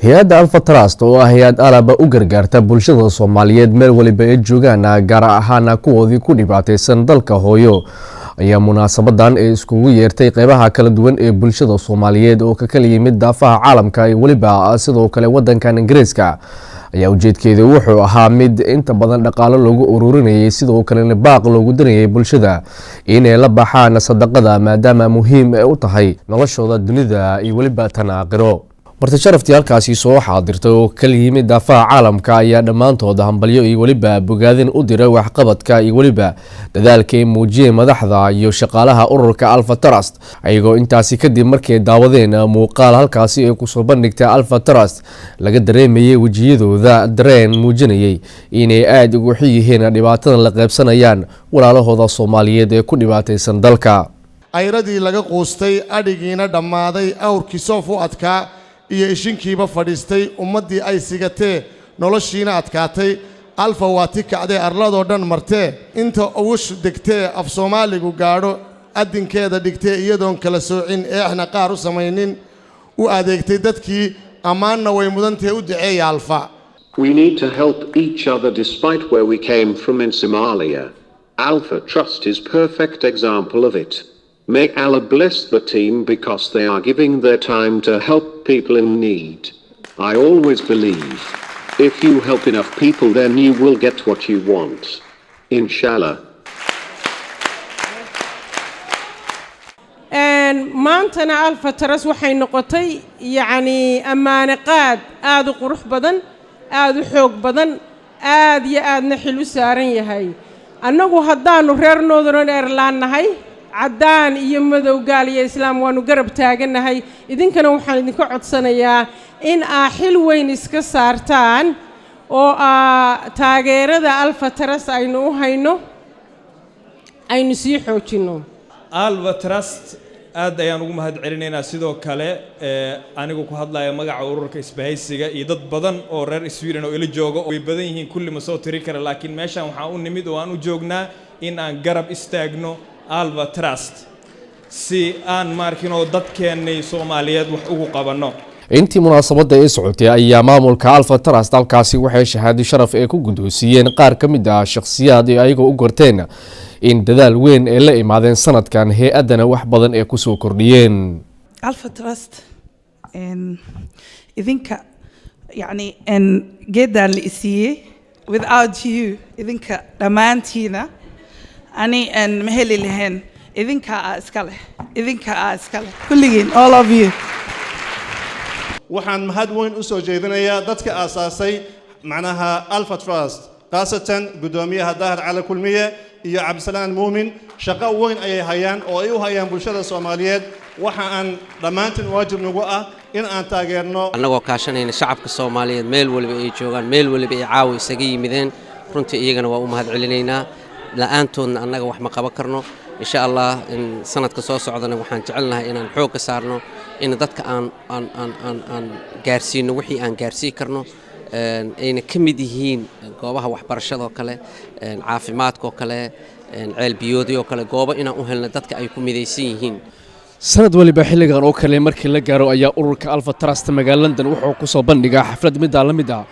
hay-adda Alpha Trust oo ah hay-ad alaba u gargaarta bulshada Soomaaliyeed meel waliba ay joogaan gaar ahaan kuwoodii ku dhibaataysan dalka hooyo ayaa munaasabadan ay iskugu yeertay qaybaha kala duwan ee bulshada Soomaaliyeed oo ka kala yimid daafaha caalamka iyo waliba sidoo kale wadankan Ingiriiska ayaa ujeedkeedu wuxuu ahaa mid inta badan dhaqaale loogu ururinayay sidoo kale baaq loogu danayay bulshada inay la baxaan sadaqada maadaama muhiim ay u tahay noloshooda dunida iyo waliba tan aakhiro. marti sharaftii halkaasi soo xaadirtay oo kala yimid daafaha caalamka ayaa dhammaantood hambalyo iyo waliba bogaadin u diray waxqabadka iyo waliba dadaalka ay muujiyeen madaxda iyo shaqaalaha ururka Alpha Trust ayagoo intaasi kadib markay daawadeen muuqaal halkaasi ay ku soo bandhigtay Alpha Trust laga dareemayay wajiyadooda dareen muujinayay inay aad ugu xiyiheen dhibaatada la qaybsanayaan walaalahooda Soomaaliyeed ee ku dhibaataysan dalka. ayradii laga qoostay adhigiina dhammaaday awrkii soof u adkaa iyo ishinkiiba fadhiistay ummadii ay sigatee noloshiina adkaatay Alpha waa ti kacday arladoo dhan martee inta ugu degtee af Soomaaligu gaadho adinkeeda dhigtee iyadoon kala soocin eexna qaar u samaynin u adeegtay dadkii ammaanna way mudantee u duceeyay Alpha. We need to help each other despite where we came from in Somalia. Alpha Trust is perfect example of it. May Allah bless the team because they are giving their time to help people in need. I always believe, if you help enough people then you will get what you want. Inshallah. maantana Alpha Trust waxay noqotay ammaanaqaad aad u qurux badan aad u xoog badan aad iyo aadna xil u saaran yahay. annagu haddaanu reer Northern Ireland nahay caddaan iyo madow gaal iyo islaam waanu garab taaganahay idinkana waxaan idinka codsanayaa in xil weyn iska saartaan oo taageerada Alpha Trust aynu u hayno aynu sii xoojino. Alpha Trust aad ayaan ugu mahad celinaynaa sidoo kale anigu ku hadlayo magaca ururka isbahaysiga iyo dad badan oo reer Sweden oo ila jooga oo badan yihiin kulli ma soo tiri kara laakiin meeshan waxaan u nimid oo aan u joognaa in aan garab istaagno Alpha Trust si aan markino dadkeenay Soomaaliyeed wax ugu qabano. intii munaasabada ay socotay ayaa maamulka Alpha Trust halkaasi waxay shahaado sharaf ay ku gudoonsiyeen qaar ka mid ah shakhsiyaad ay ayaga u gorteen in dadaal weyn ay la imaadeen sanadkan hay'adana wax badan ay ku soo kordhiyeen. Alpha Trust idinka geedan la isiiyay without you idinka dhamaantiina ani ma heli lahayn idinka iskale kulligiin all of you. waxaan mahad weyn u soo jeedinayaa dadka aasaasay macnaha Alpha Trust qaasatan gudoomiyaha Daahir Cali Kulmiye iyo Cabdisalaan Muumin shaqo weyn ayay hayaan oo ay u hayaan bulshada Soomaaliyeed waxa aan dhamaantiin waajib nagu ah in aan taageerno annagoo kaashanayna shacabka Soomaaliyeed meel waliba ay joogaan meel waliba ay caawi isaga yimideen runtii iyagana waa u mahad celinaynaa la'aantoodna annaga wax ma qaban karno insha Allah in sanadka soo socdana waxaan jecelnahay inaan xoog ka saarno in dadka aan gaarsiino wixii aan gaarsii karno ayna ka mid yihiin goobaha waxbarashada kale caafimaadka kale ceel biyoodyo kale goobo inaan u helno dadka ay ku midaysan yihiin. sanad waliba xilligan oo kale markii la gaaro ayaa ururka Alpha Trust magaalada London wuxuu ku soo bandhigaa xaflad mid la mid ah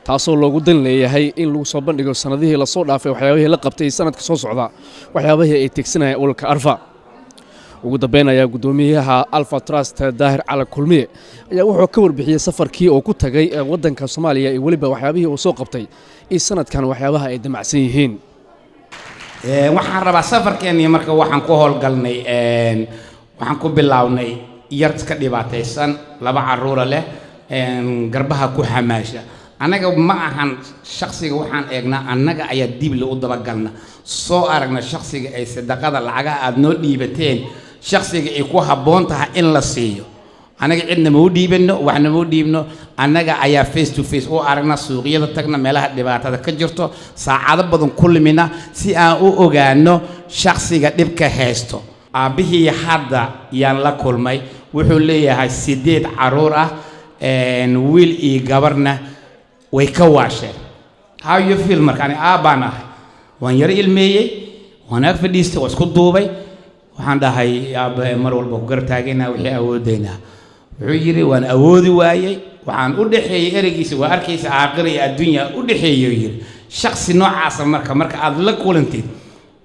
taasoo loogu dan leeyahay in lagu soo bandhigo sanadihii la soo dhaafay waxyaabihii la qabtay sanadka soo socda waxyaabihii ay tigsanayeen ururka Alpha. ugu dambeynaya gudoomiyaha Alpha Trust Daahir Cali Kulmiye ayaa wuxuu ka warbixiyay safarkii oo ku tagay wadanka Soomaaliya iyo waliba waxyaabihii uu soo qabtay in sanadkan waxyaabaha ay damacsan yihiin. waxaan rabaa safarkeennii marka waxaan ku howlgalnay waxaan ku bilownay yar ka dhibaataysan laba caruur leh garbaha ku xamaasha anaga ma ahan shakhsiga waxaan eegnaa annaga ayaa dib loo dabagalna soo aragna shakhsiga ay sadaqada lacaga aad noo dhiibateen shakhsiga ay ku haboon tahay in la siiyo anaga cidna ma u dhiibano waxna ma u dhiibno annaga ayaa face to face oo aragna suuqyada tagna meelaha dhibaatada ka jirto saacado badan kulmina si aan u ogaano shakhsiga dhibka haysto. aabihii hadda yaan la kulmay wuxuu leeyahay 8 caruur ah wiil iyo gabarna way ka waasheen. how you feel markaan aabana waan yar ilmeeyay waan ag fadhiistay oo isku duubay waxaan dhahay mar walba ku gartaagayna wixii awoodayna wuxuu yiri waan awoodi waayay waxaan u dhaxeeyay ereygiisa waa arkaysa aakhir iyo adduunya u dhaxeeyo yiri shakhsi noocaas marka aad la kulantid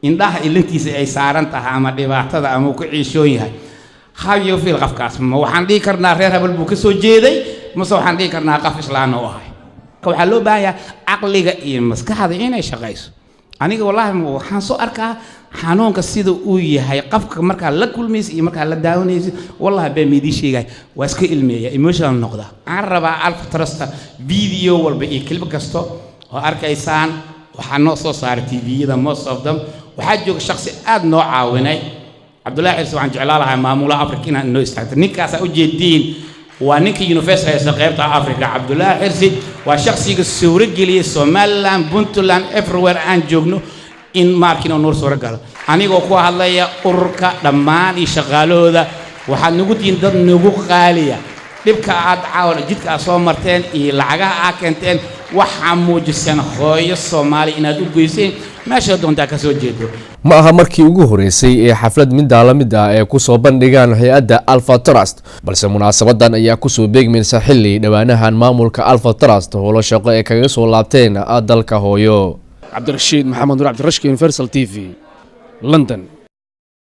indhaha ilintiisa ay saaran tahay ama dhibaatada ama ku ciishoon yahay how you feel qafkaas ma waxaan dhigi karnaa reer habal buu ka soo jeeday mase waxaan dhigi karnaa qaf islaan oo ahay waxaa loo baahan yahay caqliga iyo maskaxda inay shaqayso aniga wallahi waxaan soo arkaa xanuunka sida uu yahay qafka marka la kulmayso iyo marka la daawanayso wallahi baa meedii sheegay waa iska ilmeeya emotional noqda aan rabaa Alpha Trust video walba iyo clip kasto oo arkaysaan waxaan noo soo saaray TV-yada most of them waxaa jooga shakhsi aad noo caawinay Abdullahi Xirsi waxaan jeclaan lahaa maamulaha Afrika inaan noo istaagto ninkaas u jeedin waa ninka university haysta qaybta Afrika Abdullahi Xirsi waa shakhsiga suuro geliyay Somaliland Puntland everywhere aan joogno in markino noor soo galo anigoo ku hadlaya ururka dhammaan iyo shaqaalooda waxaad nagu tiin dad nagu qaaliya dhibka aad caawin jidka soo marteen iyo lacagaha aad keenteen waxa muujisan hooyo Soomaali inaad u geyseen meesha doonta ka soo jeedo ma aha markii ugu horeysay ee xaflad midda mid ah ee ku soo bandhigaan hay'adda Alpha Trust balse munaasabadan ayaa ku soo beegmaysa xilli dhawaanahan maamulka Alpha Trust oo la shaqo ee kaga soo laabteen dalka hooyo Cabdirashiid Maxamed Nur Cabdirashkiin Universal TV London